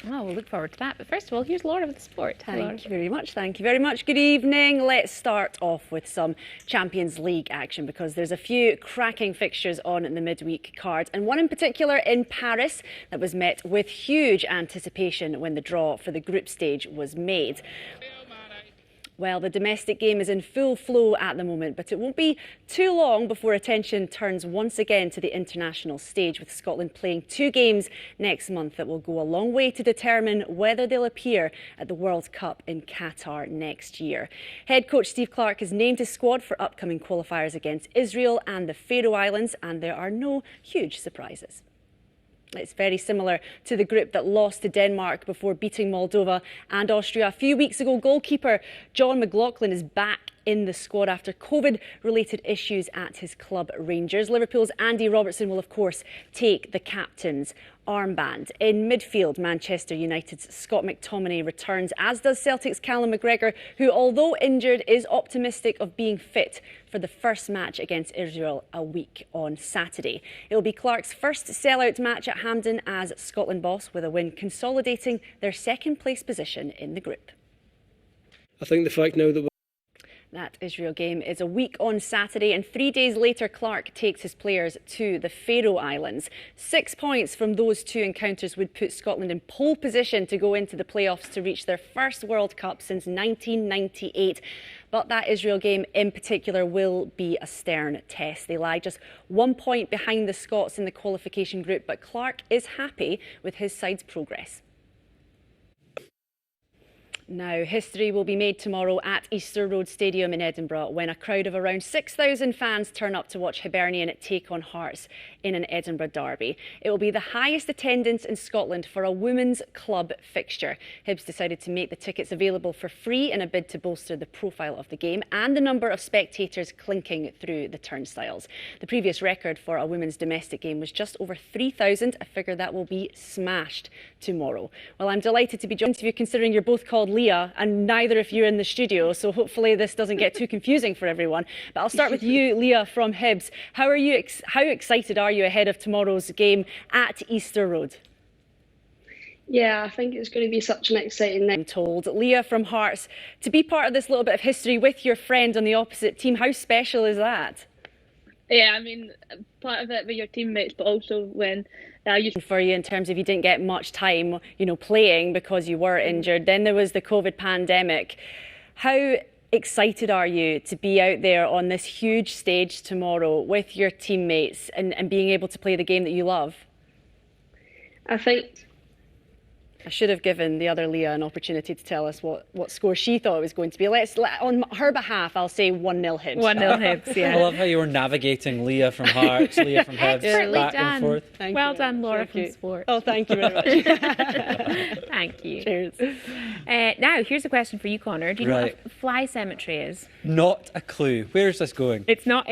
Oh, we'll look forward to that. But first of all, here's Laura with the sport. Thank you very much. Thank you very much. Good evening. Let's start off with some Champions League action because there's a few cracking fixtures on in the midweek card, and one in particular in Paris that was met with huge anticipation when the draw for the group stage was made. Well, the domestic game is in full flow at the moment, but it won't be too long before attention turns once again to the international stage, with Scotland playing 2 games next month that will go a long way to determine whether they'll appear at the World Cup in Qatar next year. Head coach Steve Clarke has named his squad for upcoming qualifiers against Israel and the Faroe Islands, and there are no huge surprises. It's very similar to the group that lost to Denmark before beating Moldova and Austria a few weeks ago. Goalkeeper John McLaughlin is back in the squad after COVID-related issues at his club Rangers. Liverpool's Andy Robertson will, of course, take the captain's armband. In midfield, Manchester United's Scott McTominay returns, as does Celtic's Callum McGregor, who, although injured, is optimistic of being fit for the first match against Israel a week on Saturday. It will be Clarke's first sellout match at Hampden as Scotland boss, with a win consolidating their second-place position in the group. I think the fact now that that Israel game is a week on Saturday, and 3 days later Clarke takes his players to the Faroe Islands. 6 points from those 2 encounters would put Scotland in pole position to go into the playoffs to reach their first World Cup since 1998. But that Israel game in particular will be a stern test. They lie just 1 point behind the Scots in the qualification group, but Clarke is happy with his side's progress. Now, history will be made tomorrow at Easter Road Stadium in Edinburgh when a crowd of around 6,000 fans turn up to watch Hibernian take on Hearts in an Edinburgh derby. It will be the highest attendance in Scotland for a women's club fixture. Hibs decided to make the tickets available for free in a bid to bolster the profile of the game and the number of spectators clinking through the turnstiles. The previous record for a women's domestic game was just over 3,000, a figure that will be smashed tomorrow. Well, I'm delighted to be joined with you, considering you're both called Leah and neither of you are in the studio, so hopefully this doesn't get too confusing for everyone. But I'll start with you, Leah, from Hibs. How excited are you ahead of tomorrow's game at Easter Road? Yeah, I think it's going to be such an exciting night. I'm told. Leah from Hearts, to be part of this little bit of history with your friend on the opposite team, how special is that? Yeah, I mean, part of it with your teammates, but also when for you in terms of you didn't get much time, playing because you were injured. Then there was the COVID pandemic. How excited are you to be out there on this huge stage tomorrow with your teammates and being able to play the game that you love? I should have given the other Leah an opportunity to tell us what score she thought it was going to be. On her behalf, I'll say 1-0 Hibs. 1-0 Hibs, yeah. I love how you were navigating Leah from Hearts, Leah from Hibs, back and forth. Well done, Laura from Sport. Oh, thank you very much. Thank you. Cheers. Now, here's a question for you, Connor. Do you know what a fly cemetery is? Not a clue. Where is this going? It's not.